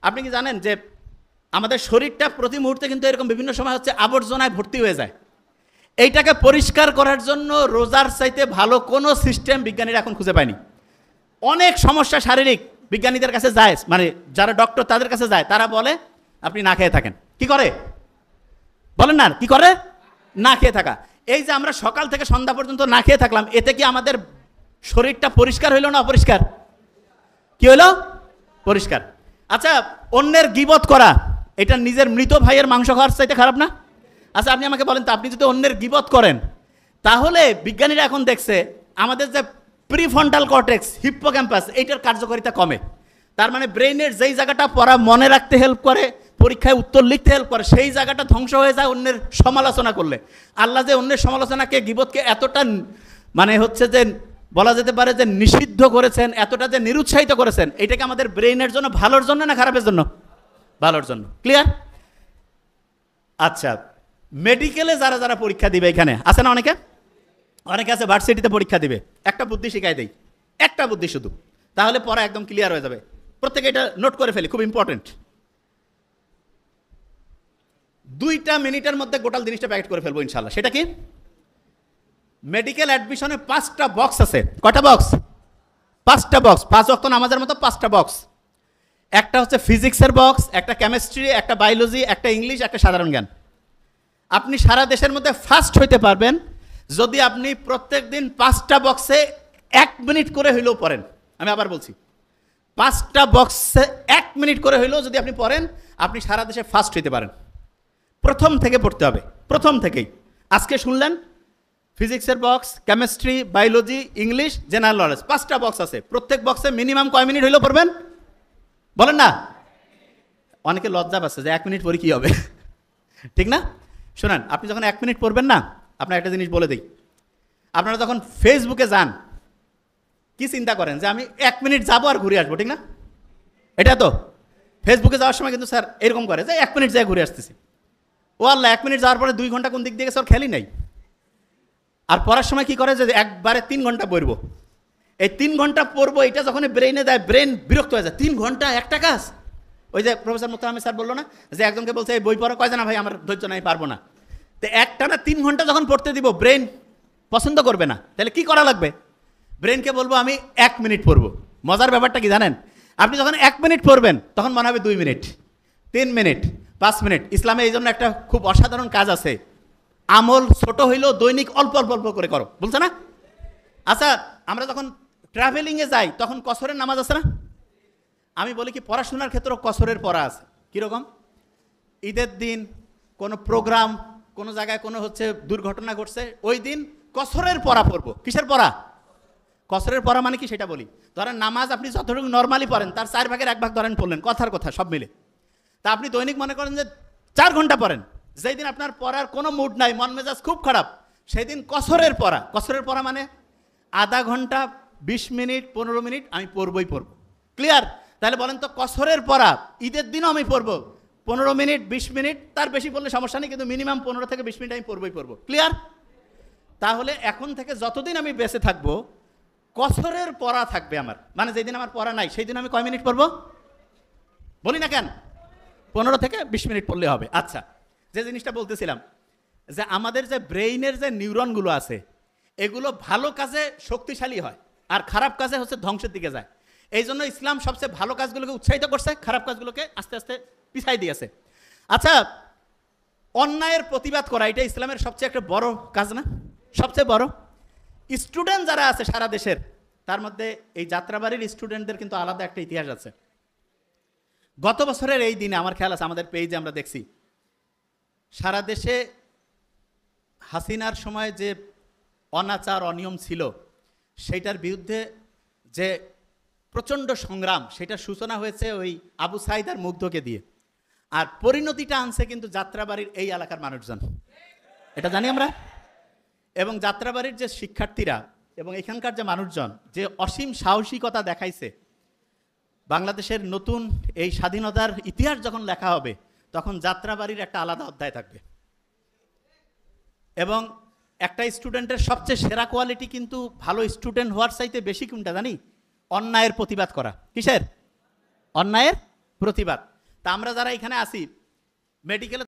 আপনি কি জানেন যে আমাদের শরীরটা প্রতি মুহূর্তে কিন্তু এরকম বিভিন্ন সময় হচ্ছে আবর্জনায় ভর্তি হয়ে যায়। এইটাকে পরিষ্কার করার জন্য রোজার চাইতে ভালো কোনো সিস্টেম বিজ্ঞানীরা এখন খুঁজে পায়নি। অনেক সমস্যা শারীরিক বিজ্ঞানীদের কাছে যায়, মানে যারা ডক্টর তাদের কাছে যায়, তারা বলে আপনি না খেয়ে থাকেন। কি করে বলেন না, কি করে? না খেয়ে থাকা। এই যে আমরা সকাল থেকে সন্ধ্যা পর্যন্ত না খেয়ে থাকলাম, এতে কি আমাদের শরীরটা পরিষ্কার হইল না অপরিষ্কার? কি হইল? পরিষ্কার। আচ্ছা, অন্যের গীবত করা এটা নিজের মৃত ভাইয়ের মাংস খাওয়ার চাইতে খারাপ না? আচ্ছা আপনি আমাকে বলেন তো, আপনি যদি অন্যের গীবত করেন, তাহলে বিজ্ঞানীরা এখন দেখছে আমাদের যে প্রিফ্রন্টাল কর্টেক্স, হিপ্পোক্যাম্পাস, এইটার কার্যকারিতা কমে। তার মানে ব্রেইনের যেই জায়গাটা পড়া মনে রাখতে হেল্প করে, পরীক্ষায় উত্তর লিখতে হেল্প করে, সেই জায়গাটা ধ্বংস হয়ে যায় অন্যের সমালোচনা করলে। আল্লাহ যে অন্যের সমালোচনাকে, গীবতকে এতটা মানে হচ্ছে যে বলা যেতে পারে যে নিষিদ্ধ করেছেন, এতটা যে নিরুৎসাহিত করেছেন, এটাকে আমাদের ব্রেইনের জন্য ভালোর জন্য না খারাপের জন্য? ভালোর জন্য। ক্লিয়ার? আচ্ছা, মেডিকেলে যারা যারা পরীক্ষা দিবে, এখানে আছে না অনেকে আছে ভার্সিটিতে পরীক্ষা দিবে, একটা বুদ্ধি শিখাই দেই, একটা বুদ্ধি শুধু, তাহলে পড়া একদম ক্লিয়ার হয়ে যাবে। প্রত্যেকে এটা নোট করে ফেলি, খুব ইম্পর্টেন্ট। 2 মিনিটের মধ্যে গোটাল জিনিসটা প্যাকেট করে ফেলবো ইনশাল্লাহ। সেটা কি? মেডিকেল অ্যাডমিশনে 5টা বক্স আছে। কয়টা বক্স? 5টা বক্স। 5 ওয়াক্ত নামাজের মতো 5টা বক্স। একটা হচ্ছে ফিজিক্সের বক্স, একটা কেমিস্ট্রি, একটা বায়োলজি, একটা ইংলিশ, একটা সাধারণ জ্ঞান। আপনি সারা দেশের মধ্যে ফার্স্ট হইতে পারবেন যদি আপনি প্রত্যেক দিন 5টা বক্সে 1 মিনিট করে হইলেও পড়েন। আমি আবার বলছি, 5টা বক্সে 1 মিনিট করে হইলেও যদি আপনি পড়েন, আপনি সারা দেশে ফার্স্ট হইতে পারেন। প্রথম থেকে পড়তে হবে, প্রথম থেকেই। আজকে শুনলেন ফিজিক্সের box, chemistry, biology, English, general knowledge, 5টা বক্স আছে। প্রত্যেক বক্সে মিনিমাম কয় মিনিট হইলেও পড়বেন বলেন না? অনেকে লজ্জা পাচ্ছে যে 1 মিনিট পরে কী হবে, ঠিক না? শোনেন, আপনি যখন 1 মিনিট পড়বেন না, আপনার একটা জিনিস বলে দিই। আপনারা যখন ফেসবুকে যান, কি চিন্তা করেন যে আমি 1 মিনিট যাবো আর ঘুরে আসবো, ঠিক না? এটা তো ফেসবুকে যাওয়ার সময় কিন্তু স্যার এরকম করে যে 1 মিনিট যাই ঘুরে আসতেছি। ও আল্লাহ, 1 মিনিট যাওয়ার পরে 2 ঘন্টা কোন দিক দিয়ে গেছে ওর খেয়ালই নাই। আর পড়ার সময় কি করে যে একবারে 3 ঘন্টা পড়বো। এই 3 ঘন্টা পড়বো, এটা যখন ব্রেইনে দেয়, ব্রেন বিরক্ত হয়ে যায়। 3 ঘন্টা একটা কাজ। ওই যে প্রফেসর মোত্তাহামি স্যার বললো না যে একজনকে বলছে এই বই পড়া, কয় না ভাই আমার ধৈর্য নাই, পারবো না। তো একটানা 3 ঘন্টা যখন পড়তে দিব, ব্রেন পছন্দ করবে না। তাহলে কি করা লাগবে? ব্রেনকে বলবো আমি 1 মিনিট পড়বো। মজার ব্যাপারটা কি জানেন? আপনি যখন 1 মিনিট পড়বেন, তখন মনে হবে 2 মিনিট, 3 মিনিট, 5 মিনিট। ইসলামে এই জন্য একটা খুব অসাধারণ কাজ আছে, আমল ছোট হইলেও দৈনিক অল্প অল্প অল্প করে করো, বলছে না? আচ্ছা, আমরা যখন ট্রাভেলিংয়ে যাই, তখন কসরের নামাজ আছে না? আমি বলি কি, পড়াশোনার ক্ষেত্রেও কসরের পড়া আছে। কীরকম? ঈদের দিন কোনো প্রোগ্রাম, কোনো জায়গায় কোনো হচ্ছে দুর্ঘটনা ঘটছে, ওই দিন কসরের পড়া পড়বো। কিসের পড়া? কসরের পড়া মানে কি সেটা বলি। ধরেন নামাজ আপনি যতটুকু নর্মালি পড়েন, তার 4 ভাগের 1 ভাগ ধরেন পড়লেন, কথার কথা সব মিলে। তা আপনি দৈনিক মনে করেন যে 4 ঘন্টা পড়েন। যেই দিন আপনার পড়ার কোনো মুড নাই, মন মেজাজ খুব খারাপ, সেই দিন কসরের পড়া। কসরের পড়া মানে আধা ঘন্টা, 20 মিনিট, 15 মিনিট আমি পড়বই পড়বো। ক্লিয়ার? তাহলে বলেন তো, কসরের পড়া ঈদের দিনও আমি পড়বো 15 মিনিট, 20 মিনিট, তার বেশি পড়লে সমস্যা নেই, কিন্তু মিনিমাম 15 থেকে 20 মিনিট আমি পড়বই পড়বো। ক্লিয়ার? তাহলে এখন থেকে যতদিন আমি বেঁচে থাকবো, কসরের পড়া থাকবে আমার। মানে যেদিন আমার পড়া নাই, সেই দিন আমি কয় মিনিট পড়বো বলি না কেন? 15 থেকে 20 মিনিট পড়লে হবে। আচ্ছা, যে জিনিসটা বলতেছিলাম, যে আমাদের যে ব্রেইনের যে নিউরনগুলো আছে, এগুলো ভালো কাজে শক্তিশালী হয়, আর খারাপ কাজে হচ্ছে ধ্বংসের দিকে যায়। এই জন্য ইসলাম সবচেয়ে ভালো কাজগুলোকে উৎসাহিত করছে, খারাপ কাজগুলোকে আস্তে আস্তে পিছাই দিয়েছে। আচ্ছা, অন্যায়ের প্রতিবাদ করা, এটা ইসলামের সবচেয়ে একটা বড় কাজ না? সবচেয়ে বড়। স্টুডেন্ট যারা আছে সারা দেশের, তার মধ্যে এই যাত্রাবাড়ির স্টুডেন্টদের কিন্তু আলাদা একটা ইতিহাস আছে। গত বছরের এই দিনে আমার খেয়াল আছে, আমাদের পেজে আমরা দেখছি, সারা দেশে হাসিনার সময় যে অনাচার, অনিয়ম ছিল, সেইটার বিরুদ্ধে যে প্রচণ্ড সংগ্রাম, সেটার সূচনা হয়েছে ওই আবু সাইদ আর মুগ্ধকে দিয়ে। আর পরিণতিটা আনছে কিন্তু যাত্রাবাড়ির এই এলাকার মানুষজন, এটা জানি আমরা। এবং যাত্রাবাড়ির যে শিক্ষার্থীরা এবং এখানকার যে মানুষজন যে অসীম সাহসিকতা দেখাইছে, বাংলাদেশের নতুন এই স্বাধীনতার ইতিহাস যখন লেখা হবে, তখন যাত্রাবাড়ির একটা আলাদা অধ্যায় থাকবে। এবং একটা স্টুডেন্টের সবচেয়ে সেরা কোয়ালিটি কিন্তু ভালো স্টুডেন্ট হওয়ার চাইতে বেশি কোনটা জানি? অন্যায়ের প্রতিবাদ করা। কিসের? অন্যায়ের প্রতিবাদ। তা আমরা যারা এখানে আসি মেডিকেলে